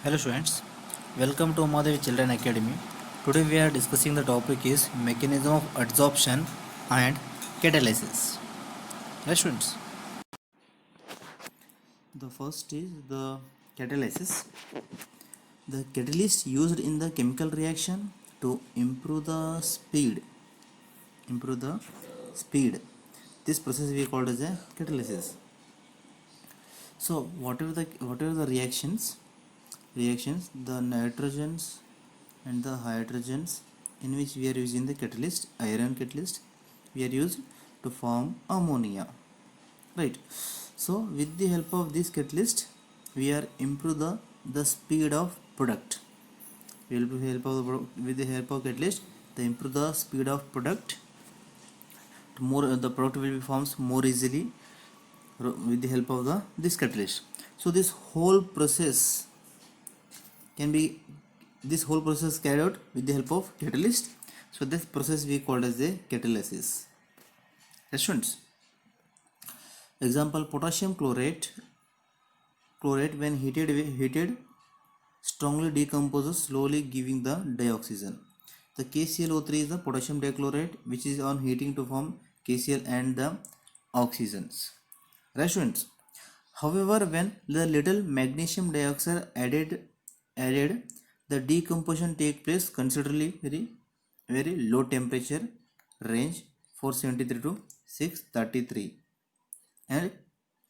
Hello students, welcome to Madhavi Children Academy. Today we are discussing the topic is mechanism of adsorption and catalysis. Right students? The first is the catalysis. The catalyst used in the chemical reaction to improve the speed. Improve the speed. This process we call as a catalysis. So whatever the reactions, the nitrogens and the hydrogens in which we are using the catalyst, iron catalyst, we are used to form ammonia, right? So with the help of this catalyst, we are improve the speed of product. With the help of catalyst, they improve the speed of product. More the product will be forms more easily with the help of this catalyst. So this whole process carried out with the help of catalyst. So this process we called as a catalysis. Yes, students. Example: potassium chlorate when heated strongly decomposes slowly, giving the dioxygen. The KClO3 is the potassium dichlorate, which is on heating to form KCl and the oxygens. Right, students? However, when the little magnesium dioxide added, the decomposition take place considerably very low temperature range 473 to 633 and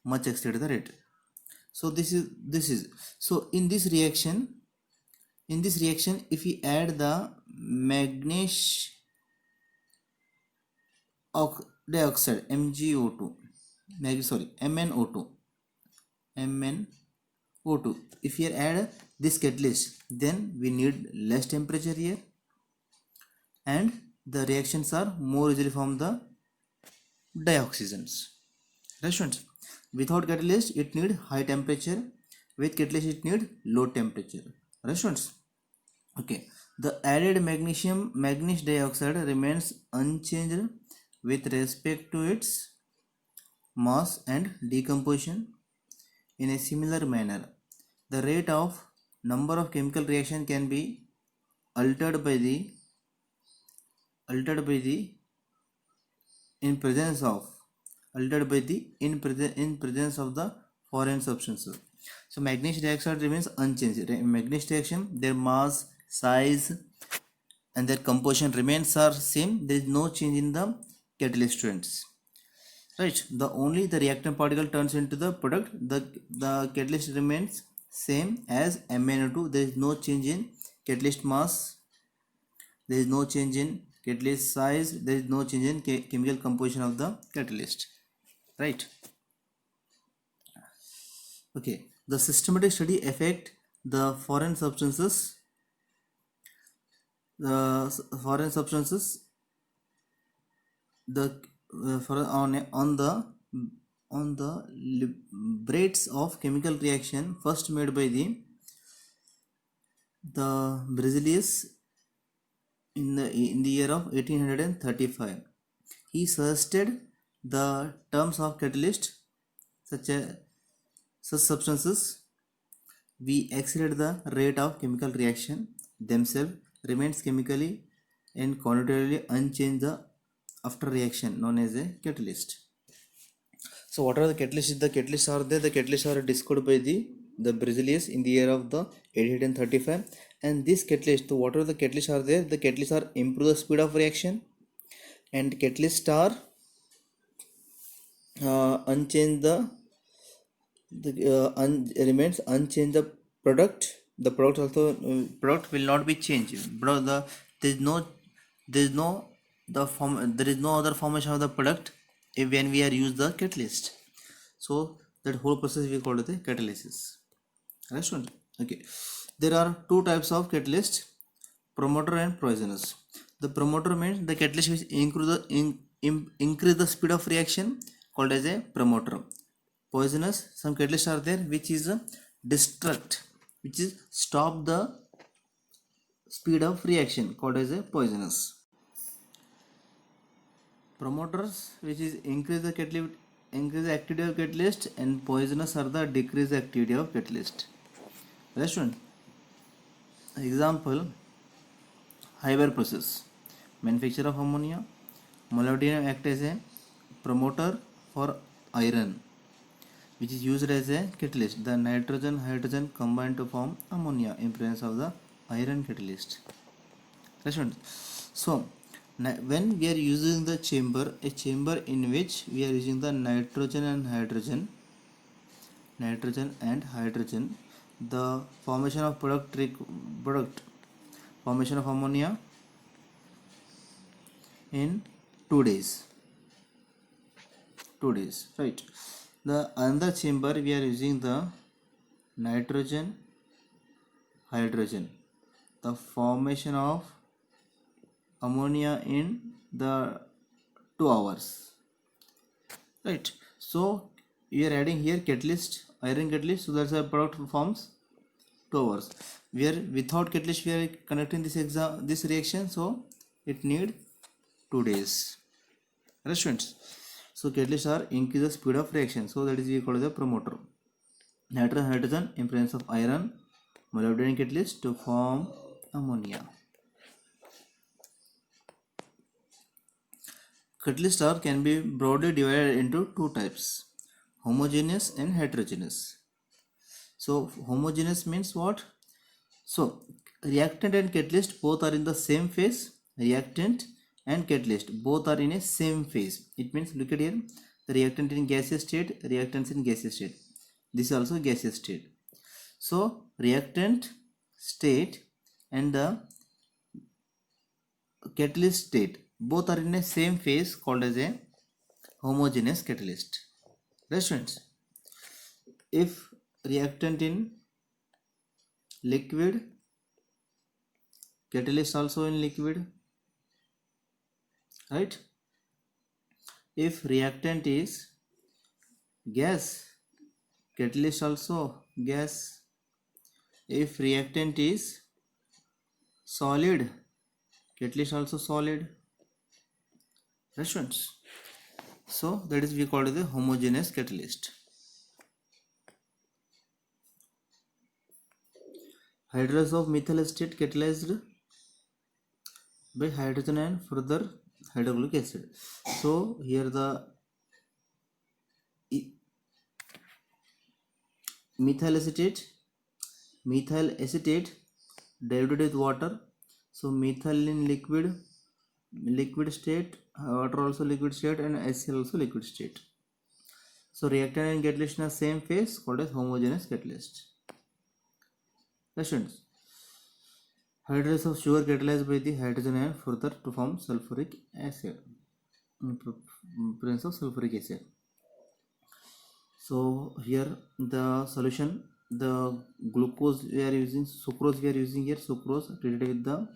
much exceed the rate. So this is so in this reaction if we add the magnesium dioxide MgO2 MnO2 MnO2, if we add this catalyst, then we need less temperature here and the reactions are more easily from the dioxygens. Right, students? Without catalyst it need high temperature, with catalyst it need low temperature. Right, students? Okay, the added magnesium dioxide remains unchanged with respect to its mass and decomposition. In a similar manner, the rate of number of chemical reaction can be altered by the in presence of in presence of the foreign substances. So magnesium dioxide remains unchanged. Magnesium reaction, their mass, size and their composition remains are same. There is no change in the catalyst students. Right, the only the reactant particle turns into the product, the catalyst remains same as MnO2. There is no change in catalyst mass, there is no change in catalyst size, there is no change in chemical composition of the catalyst. Right. Okay, the systematic study affect the foreign substances, the foreign substances the for on the rates of chemical reaction first made by the Berzelius in the year of 1835. He suggested the terms of catalyst such as such substances we accelerate the rate of chemical reaction themselves remains chemically and quantitatively unchanged after reaction known as a catalyst. So what are the catalysts? The catalysts are there. The catalysts are discovered by the Berzelius in the year of the 1835, and this catalyst, so whatever the catalysts are there, the catalysts are improve the speed of reaction, and catalysts are unchanged remains unchanged the product. The product also product will not be changed. Bro, there is no the form there is no other formation of the product when we are use the catalyst. So that whole process we call it the catalysis. Right, student? Okay, there are two types of catalyst: promoter and poisonous. The promoter means the catalyst which increase the speed of reaction called as a promoter. Poisonous, some catalysts are there which is a destruct, which is stop the speed of reaction called as a poisonous. Promoters, which is increase the activity of catalyst, and poisonous are the decrease the activity of catalyst. Right, student? Example, Haber process. Manufacture of ammonia. Molybdenum act as a promoter for iron, which is used as a catalyst. The nitrogen hydrogen combine to form ammonia in presence of the iron catalyst. So when we are using the chamber, a chamber in which we are using the nitrogen and hydrogen, the formation of product formation of ammonia in 2 days. 2 days, right? The another chamber we are using the nitrogen hydrogen, the formation of ammonia in the 2 hours, right? So we are adding here catalyst, iron catalyst, so that's a product forms 2 hours. Where without catalyst we are conducting this reaction, so it need 2 days. Right, students? So catalysts are increase the speed of reaction, so that is we call the promoter. Nitrogen hydrogen in presence of iron, molybdenum catalyst to form ammonia. Catalyst can be broadly divided into two types: homogeneous and heterogeneous. So homogeneous means what? So reactant and catalyst both are in the same phase. Reactant and catalyst both are in a same phase. It means, look at here, the reactant in gaseous state, reactants in gaseous state. This is also gaseous state. So reactant state and the catalyst state both are in a same phase, called as a homogeneous catalyst. Right, students? If reactant in liquid, catalyst also in liquid, right? If reactant is gas, catalyst also gas. If reactant is solid, catalyst also solid. Right, students? So that is we call it the homogeneous catalyst. Hydrolysis of methyl acetate catalyzed by hydrogen and further hydrochloric acid. So here the methyl acetate diluted with water. So methyl in liquid state, water also liquid state, and HCl also liquid state. So reactant and catalyst in the same phase, called as homogeneous catalyst. Questions. Hydrolysis of sugar catalyzed by the hydrogen ion further to form sulfuric acid. Presence of sulfuric acid. So here the solution, the glucose we are using, sucrose we are using here, sucrose treated with the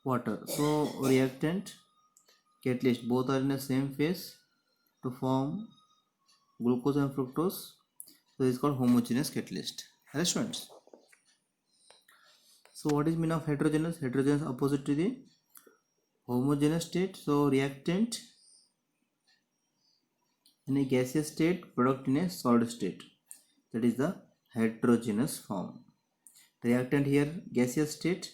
water. So reactant, catalyst both are in the same phase to form glucose and fructose. So this is called homogeneous catalyst. Right, students? So what is mean of heterogeneous? Heterogeneous opposite to the homogeneous state. So reactant in a gaseous state, product in a solid state. That is the heterogeneous form. Reactant here gaseous state,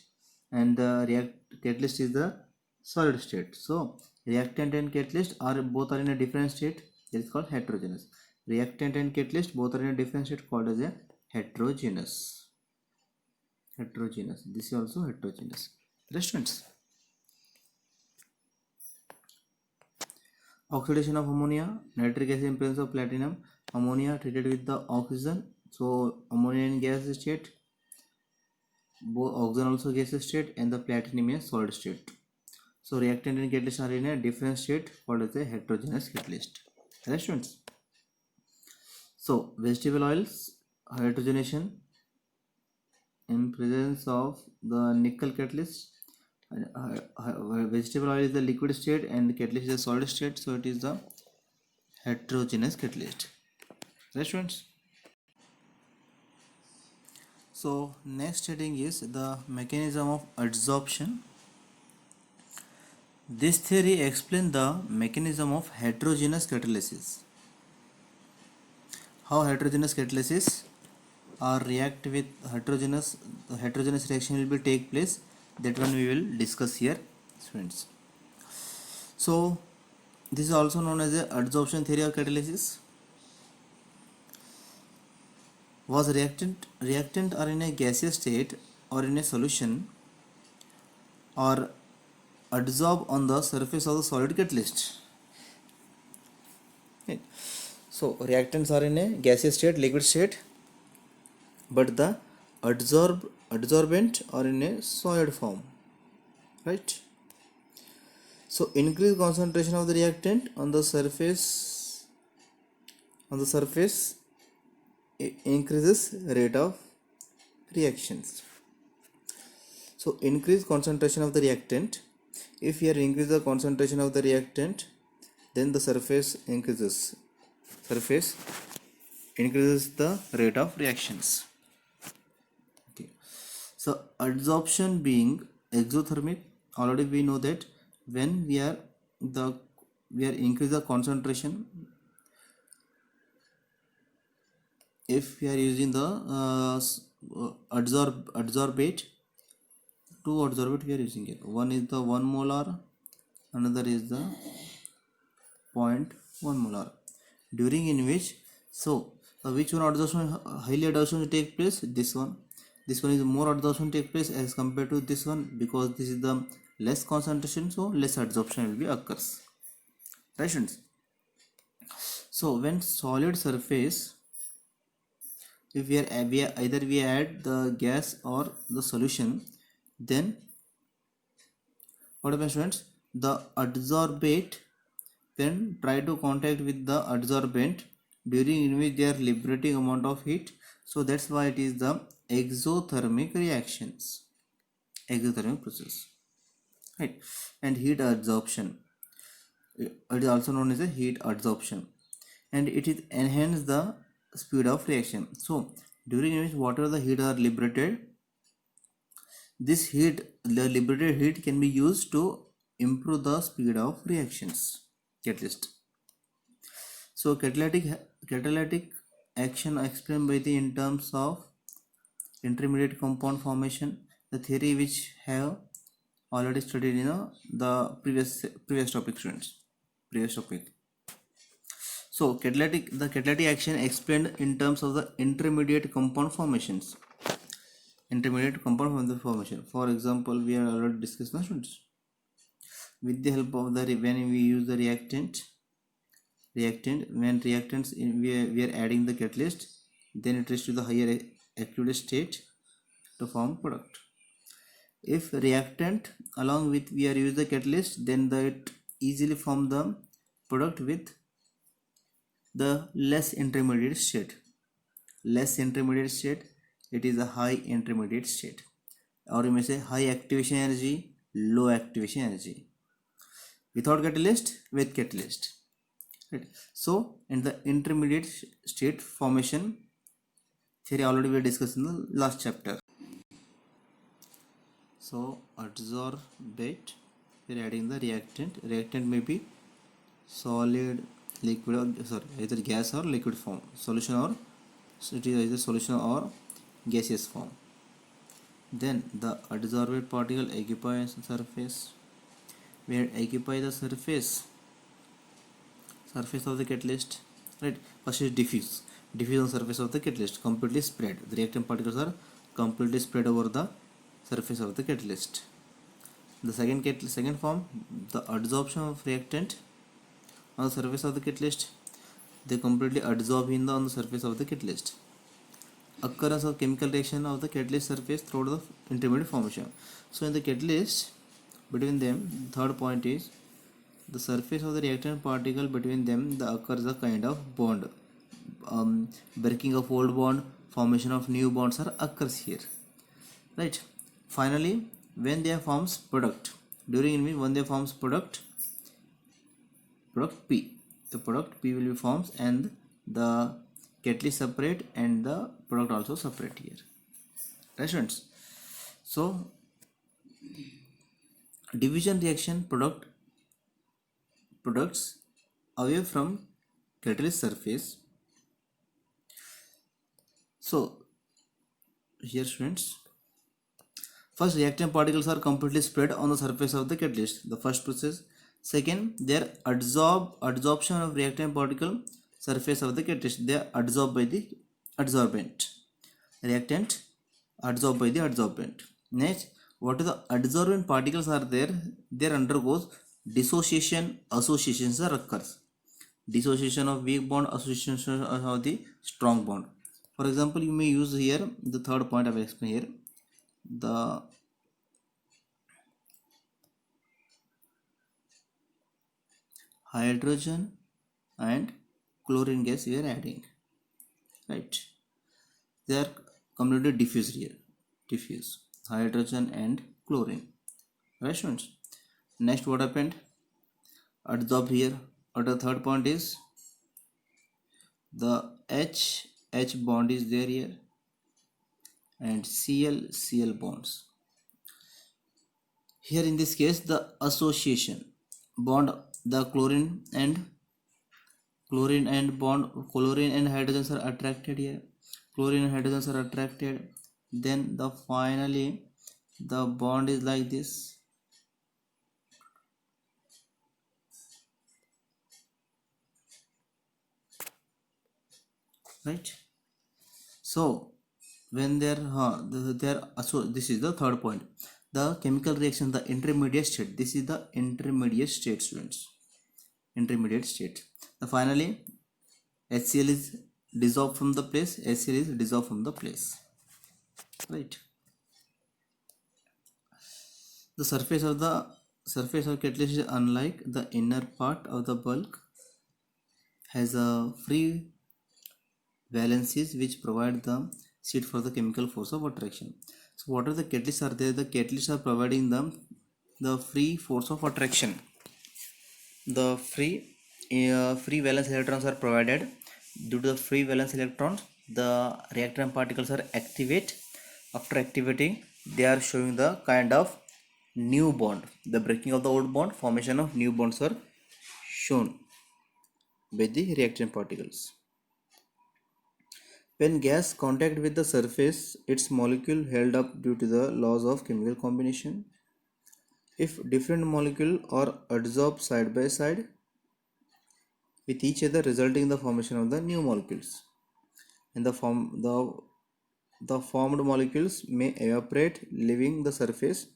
and the catalyst is the solid state. So reactant and catalyst are both are in a different state. That is called heterogeneous. Reactant and catalyst both are in a different state, called as a heterogeneous. This is also heterogeneous. Students. Oxidation of ammonia, nitric acid in presence of platinum, ammonia treated with the oxygen. So ammonia in gas state, both oxygen also gaseous state, and the platinum in solid state. So reactant and catalyst are in a different state, called as a heterogeneous catalyst. Right, students? So vegetable oils hydrogenation in presence of the nickel catalyst. Vegetable oil is the liquid state and the catalyst is the solid state, so it is the heterogeneous catalyst. Right, students? So next heading is the mechanism of adsorption. This theory explains the mechanism of heterogeneous catalysis. How heterogeneous catalysis or react with heterogeneous reaction will be take place. That one we will discuss here, students. So this is also known as the adsorption theory of catalysis. Was reactant are in a gaseous state or in a solution or adsorb on the surface of the solid catalyst. Right. So reactants are in a gaseous state, liquid state, but the adsorbent are in a solid form, right? So increased concentration of the reactant on the surface increases rate of reactions. So increase concentration of the reactant. If you increase the concentration of the reactant, then the surface increases the rate of reactions. Okay. So adsorption being exothermic, already we know that when we are increase the concentration, if we are using the adsorbate, two adsorbate we are using here. One is the 1 molar, another is the 0.1 molar. During in which, so which one adsorption, highly adsorption take place? This one is more adsorption take place as compared to this one, because this is the less concentration, so less adsorption will be occurs, right students? So when solid surface, if we either we add the gas or the solution, then what happens students? The adsorbate then try to contact with the adsorbent, during in which they are liberating amount of heat. So that's why it is the exothermic reactions, exothermic process, right? And heat adsorption, it is also known as a heat adsorption, and it is enhance the speed of reaction. So during which whatever the heat are liberated, this heat, the liberated heat, can be used to improve the speed of reactions, catalyst. So catalytic action explained by the in terms of intermediate compound formation, the theory which have already studied in the previous topic, students, previous topic. So the catalytic action explained in terms of the intermediate compound formations, formation. For example, we are already discussed now, students. With the help of the when we use the reactant, when reactants we are adding the catalyst, then it reaches to the higher active state to form product. If reactant along with we are use the catalyst, then it easily form the product with the less intermediate state. It is a high intermediate state, or you may say high activation energy, low activation energy. Without catalyst, with catalyst, right? So in the intermediate state formation theory already we discussed in the last chapter. So adsorbate, we are adding the reactant may be solid, liquid, or either gas or liquid form, solution, or it is either solution or gaseous form. Then the adsorbate particle occupies the surface, where occupy the surface of the catalyst, right? First is diffuse on surface of the catalyst, completely spread. The reactant particles are completely spread over the surface of the catalyst. The second form, the adsorption of reactant on the surface of the catalyst, they completely adsorb on the surface of the catalyst. Occurrence of chemical reaction of the catalyst surface throughout the intermediate formation. So in the catalyst, between them, third point is the surface of the reactant particle, between them occurs a kind of bond, breaking of old bond, formation of new bonds are occurs here, right? Finally, when they forms product, during when they forms product P, the product P will be forms, and the catalyst separate and the product also separate here, right students? So division reaction, products away from catalyst surface. So here students, first reactant particles are completely spread on the surface of the catalyst, the first process. Second, their absorption of reactant particle surface of the catalyst, they are absorbed by the adsorbent. Reactant absorbed by the adsorbent. Next, what are the adsorbent particles are there? There undergoes dissociation, associations are occurs. Dissociation of weak bond, association of the strong bond. For example, you may use here the third point I will explain here. The hydrogen and chlorine gas we are adding, right? They are completely diffused here. Diffuse hydrogen and chlorine, right students? Next, what happened? Adsorbed here. Or the third point is the H bond is there here and Cl bonds. Here in this case, the association bond, the chlorine and hydrogens are attracted here. Chlorine and hydrogens are attracted. Then the finally the bond is like this. Right? So when so this is the third point. The chemical reaction, the intermediate state. This is the intermediate state, students. Intermediate state. The finally HCl is dissolved from the place. HCl is dissolved from the place. Right. The surface of catalyst is unlike the inner part of the bulk, has a free valencies which provide the seat for the chemical force of attraction. So what are the catalysts are there? The catalysts are providing the free force of attraction. The free valence electrons are provided. Due to the free valence electrons, the reactant particles are activate. After activating, they are showing the kind of new bond. The breaking of the old bond, formation of new bonds are shown by the reactant particles. When gas contact with the surface, its molecule held up due to the laws of chemical combination. If different molecules are adsorbed side by side with each other, resulting in the formation of the new molecules, and the formed molecules may evaporate, leaving the surface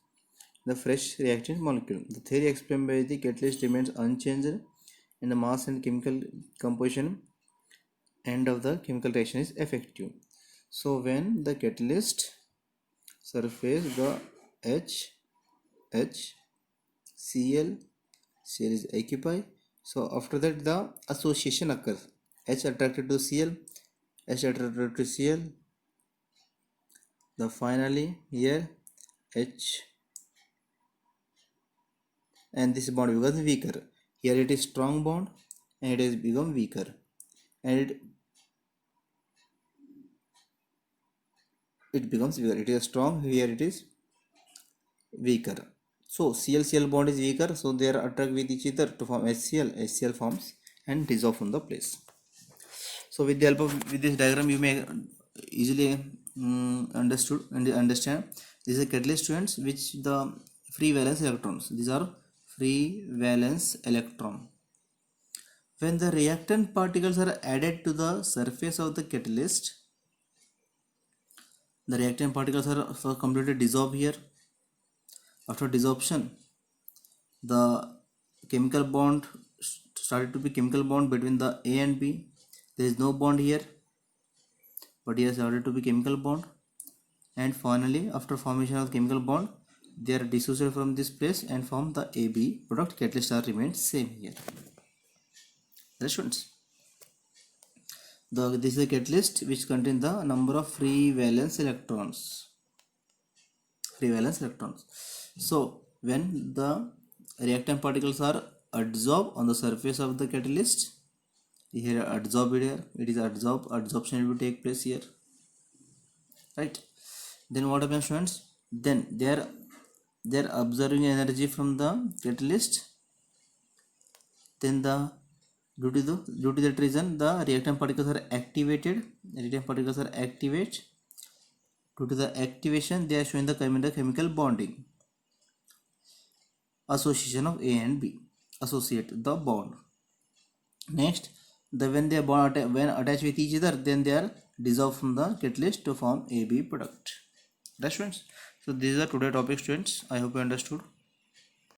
the fresh reactant molecule. The theory explained by the catalyst remains unchanged, and the mass and chemical composition end of the chemical reaction is effective. So when the catalyst surface, the Cl is occupied. So after that the association occurs. H attracted to Cl, H attracted to Cl. The finally here H, and this bond becomes weaker. Here it is strong bond and it has become weaker, and it becomes weaker. It is strong, here it is weaker. So Cl bond is weaker, so they are attract with each other to form HCl forms and dissolve from the place. So with the help of this diagram, you may easily understand. This is a catalyst, students, which the free valence electrons. These are free valence electron. When the reactant particles are added to the surface of the catalyst, the reactant particles are completely dissolved here. After desorption, the chemical bond started to be chemical bond between the A and B. There is no bond here, but here started to be chemical bond, and finally after formation of chemical bond, they are dissociated from this place and form the AB product. Catalyst are remains same here. Students, this is a catalyst which contains the number of free valence electrons. So when the reactant particles are adsorbed on the surface of the catalyst, here adsorbed, here it is absorption will take place here, right? Then what happens, students? Then they are absorbing energy from the catalyst. Then due to that reason, the reactant particles are activated. Due to the activation, they are showing the chemical bonding. Association of A and B. Associate the bond. Next, when they are when attached with each other, then they are dissolved from the catalyst to form AB product. That's students. So these are today topic, students. I hope you understood.